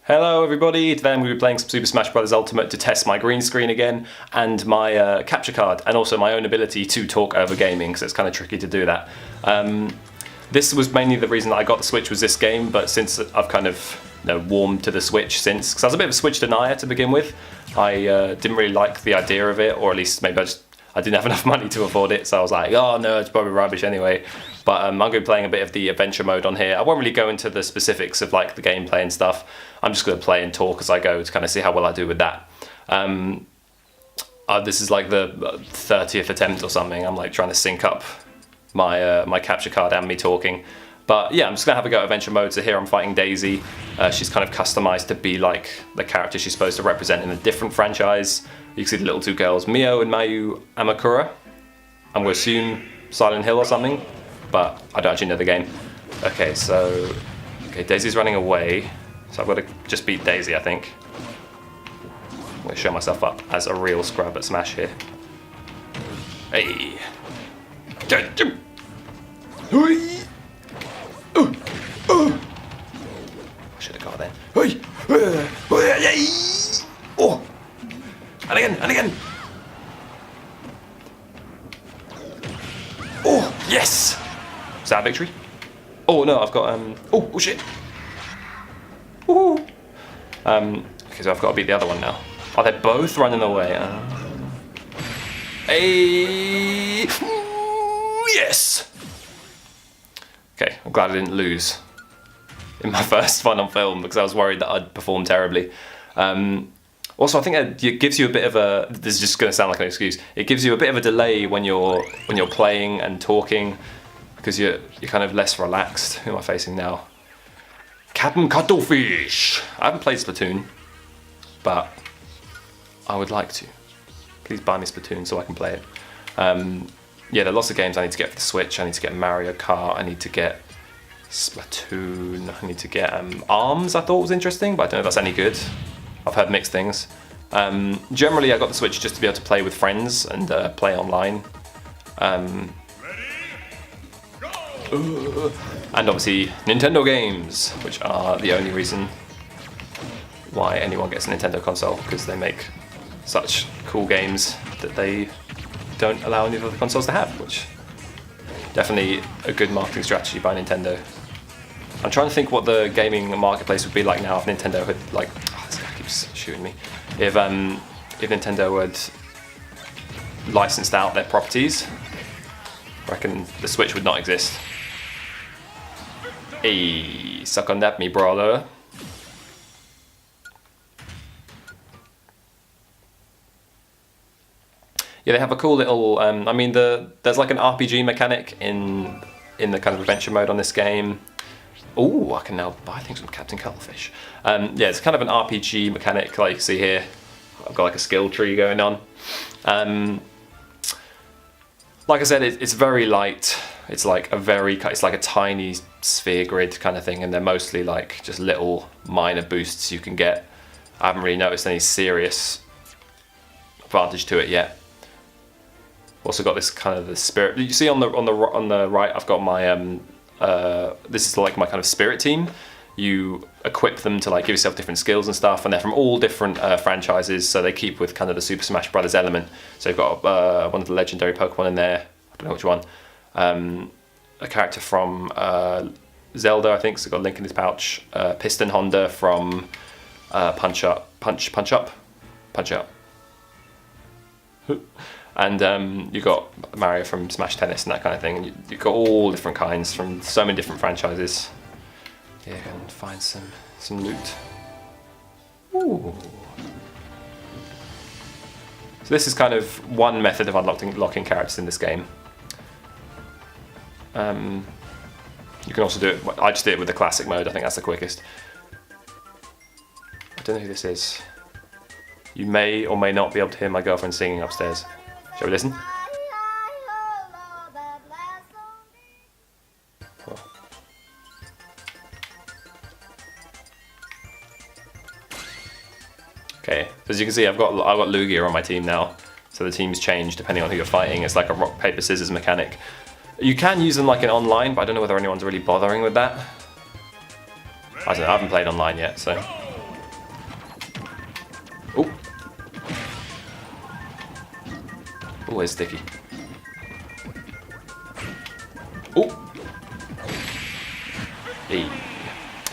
Hello everybody, today I'm going to be playing some Super Smash Bros. Ultimate to test my green screen again and my capture card, and also my own ability to talk over gaming, because it's kind of tricky to do that. This was mainly the reason that I got the Switch, was this game, but since I've kind of warmed to the Switch since, because I was a bit of a Switch denier to begin with. I didn't really like the idea of it, or at least maybe I didn't have enough money to afford it, so I was like, oh no, it's probably rubbish anyway. But I'm going to be playing a bit of the adventure mode on here. I won't really go into the specifics of like the gameplay and stuff. I'm just going to play and talk as I go to kind of see how well I do with that. This is like the 30th attempt or something. I'm like trying to sync up my my capture card and me talking. But yeah, I'm just going to have a go at adventure mode. So here I'm fighting Daisy. She's kind of customized to be like the character she's supposed to represent in a different franchise. You can see the little two girls, Mio and Mayu Amakura. I'm going to assume Silent Hill or something, but I don't actually know the game. Okay, so Daisy's running away. So I've got to just beat Daisy, I think. I'm going to show myself up as a real scrub at Smash here. Hey! I should have got then. Oh! And again, and again! Oh, yes! Is that a victory? Oh no, I've got, oh shit! Woohoo! Okay, so I've got to beat the other one now. Are they both running away? Hey! Yes! Okay, I'm glad I didn't lose in my first one on film, because I was worried that I'd perform terribly. Also, I think it gives you a bit of a, this is just going to sound like an excuse, it gives you a bit of a delay when you're playing and talking, because you're kind of less relaxed. Who am I facing now? Captain Cuttlefish! I haven't played Splatoon, but I would like to. Please buy me Splatoon so I can play it. Yeah, there are lots of games I need to get for the Switch. I need to get Mario Kart, I need to get Splatoon, I need to get ARMS. I thought was interesting, but I don't know if that's any good. I've heard mixed things. Generally I got the Switch just to be able to play with friends and play online. And obviously Nintendo games, which are the only reason why anyone gets a Nintendo console, because they make such cool games that they don't allow any other consoles to have, which definitely a good marketing strategy by Nintendo. I'm trying to think what the gaming marketplace would be like now if Nintendo had like, oh, this guy keeps shooting me. If Nintendo had licensed out their properties, I reckon the Switch would not exist. Hey, suck on that, me brother. Yeah, they have a cool little. I mean, there's like an RPG mechanic in the kind of adventure mode on this game. Oh, I can now buy things from Captain Cuttlefish. Yeah, it's kind of an RPG mechanic, like you can see here. I've got like a skill tree going on. Like I said, it's very light. It's like a tiny sphere grid kind of thing, and they're mostly like just little minor boosts you can get. I haven't really noticed any serious advantage to it yet. Also got this kind of the spirit. You see on the right, I've got my this is like my kind of spirit team. You equip them to like give yourself different skills and stuff, and they're from all different franchises, so they keep with kind of the Super Smash Bros. Element. So you've got one of the legendary Pokemon in there. I don't know which one. A character from Zelda, I think. So got Link in his pouch. Piston Honda from Punch Up. And you got Mario from Smash Tennis and that kind of thing. And you've got all different kinds from so many different franchises. Yeah, go and find some loot. Ooh. So this is kind of one method of unlocking characters in this game. You can also do it. I just did it with the classic mode. I think that's the quickest. I don't know who this is. You may or may not be able to hear my girlfriend singing upstairs. Shall we listen? Okay, so as you can see, I've got Lugia on my team now. So the teams change depending on who you're fighting. It's like a rock, paper, scissors mechanic. You can use them like in online, but I don't know whether anyone's really bothering with that. I don't know, I haven't played online yet, so Oh. Oh, it's sticky. Oh. Hey.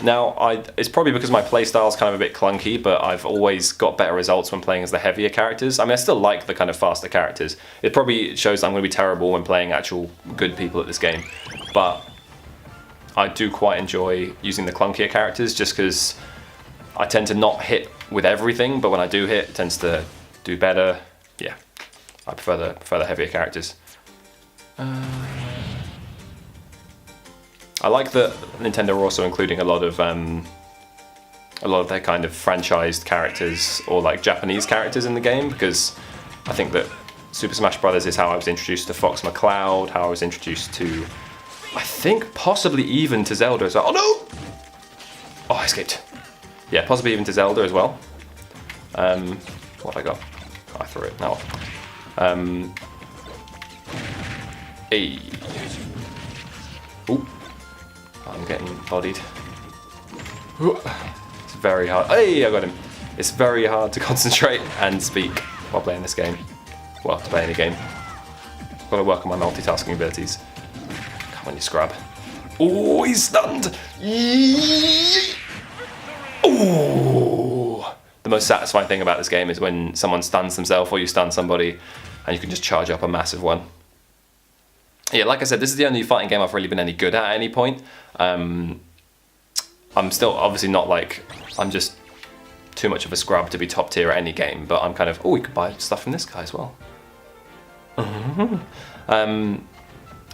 Now, it's probably because my playstyle is kind of a bit clunky, but I've always got better results when playing as the heavier characters. I mean, I still like the kind of faster characters. It probably shows I'm going to be terrible when playing actual good people at this game, but I do quite enjoy using the clunkier characters just because I tend to not hit with everything, but when I do hit, it tends to do better. Yeah, I prefer the heavier characters. I like that Nintendo are also including a lot of their kind of franchised characters or like Japanese characters in the game, because I think that Super Smash Bros. Is how I was introduced to Fox McCloud, how I was introduced to, I think possibly even to Zelda as well. Oh no! Oh, I escaped. Yeah, possibly even to Zelda as well. What have I got? Oh, I threw it. Now. Hey. Ooh. I'm getting bodied. It's very hard. Hey, I got him. It's very hard to concentrate and speak while playing this game. Well, to play any game. Got to work on my multitasking abilities. Come on, you scrub. Oh, he's stunned. Oh. The most satisfying thing about this game is when someone stuns themselves or you stun somebody and you can just charge up a massive one. Yeah, like I said, this is the only fighting game I've really been any good at any point. I'm still obviously not like, I'm just too much of a scrub to be top tier at any game, but I'm kind of, oh, we could buy stuff from this guy as well.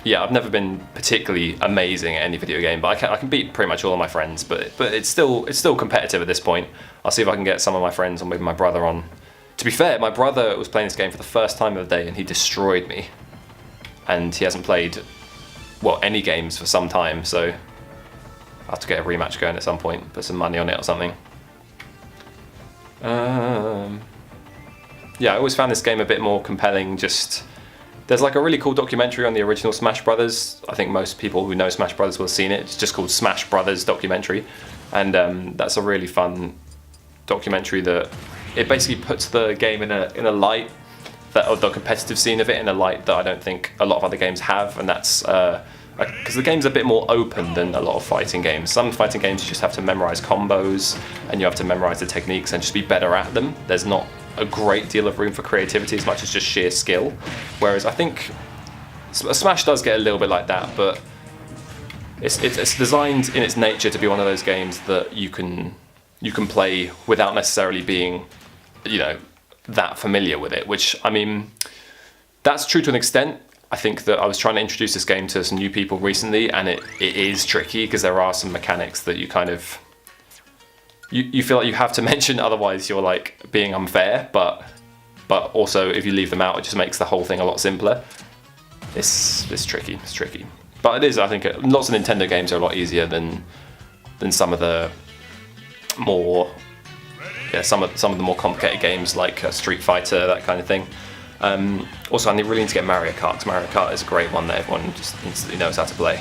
Yeah, I've never been particularly amazing at any video game, but I can beat pretty much all of my friends, but it's still competitive at this point. I'll see if I can get some of my friends or maybe my brother on. To be fair, my brother was playing this game for the first time of the day and he destroyed me. And he hasn't played, well, any games for some time, so I'll have to get a rematch going at some point, put some money on it or something. Yeah, I always found this game a bit more compelling. Just there's like a really cool documentary on the original Smash Brothers. I think most people who know Smash Brothers will have seen it. It's just called Smash Brothers Documentary, and that's a really fun documentary that it basically puts the game in a light, that the competitive scene of it in a light that I don't think a lot of other games have, and that's because the game's a bit more open than a lot of fighting games. Some fighting games you just have to memorize combos and you have to memorize the techniques and just be better at them. There's not a great deal of room for creativity as much as just sheer skill. Whereas I think Smash does get a little bit like that, but it's designed in its nature to be one of those games that you can play without necessarily being, you know, that familiar with it, which, I mean, that's true to an extent. I think that I was trying to introduce this game to some new people recently, and it is tricky because there are some mechanics that you kind of you feel like you have to mention, otherwise you're like being unfair, but also if you leave them out it just makes the whole thing a lot simpler. It's tricky, but it is, I think lots of Nintendo games are a lot easier than some of the more some of the more complicated games like Street Fighter, that kind of thing. Also, I really need to get Mario Kart, because Mario Kart is a great one that everyone just instantly knows how to play.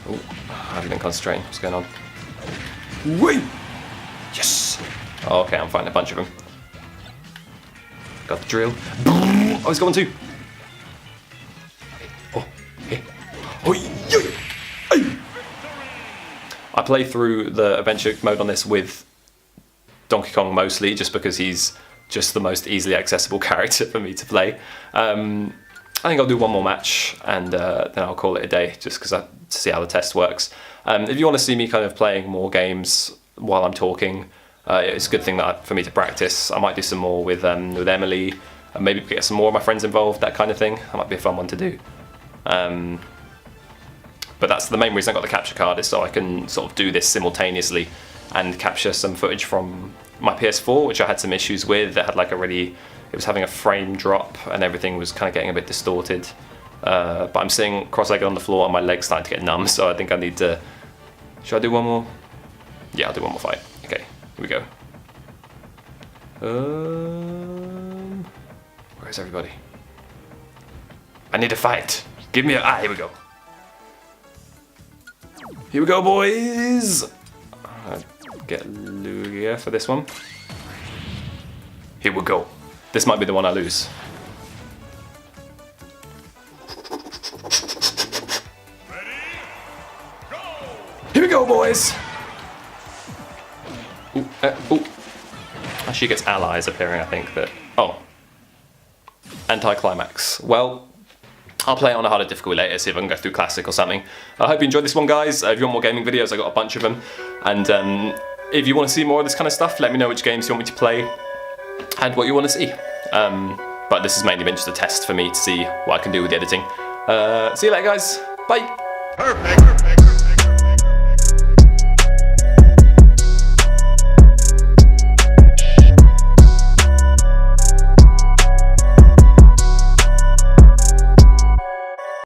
Oh, I haven't been concentrating. What's going on? Wait! Yes! Oh, okay, I'm fighting a bunch of them. Got the drill. Oh, he's going too. Oh, hey. Oh, yeah. I play through the adventure mode on this with Donkey Kong mostly, just because he's just the most easily accessible character for me to play. I think I'll do one more match and then I'll call it a day, just because to see how the test works. If you want to see me kind of playing more games while I'm talking, it's a good thing for me to practice. I might do some more with Emily, and maybe get some more of my friends involved, that kind of thing. That might be a fun one to do. But that's the main reason I got the capture card, is so I can sort of do this simultaneously and capture some footage from my PS4, which I had some issues with. It had like it was having a frame drop and everything was kind of getting a bit distorted. But I'm sitting cross-legged on the floor and my leg's starting to get numb, so I think I need to... Should I do one more? Yeah, I'll do one more fight. Okay, here we go. Where is everybody? I need to fight. Give me a... here we go. Here we go, boys! Get Lugia for this one. Here we go. This might be the one I lose. Here we go, boys! Ooh, ooh. She gets allies appearing, I think, but... Oh. Anticlimax. Well, I'll play it on a harder difficulty later, see if I can go through Classic or something. I hope you enjoyed this one, guys. If you want more gaming videos, I got a bunch of them. And if you want to see more of this kind of stuff, let me know which games you want me to play and what you want to see. But this has mainly been just a test for me to see what I can do with the editing. See you later, guys. Bye! Perfect.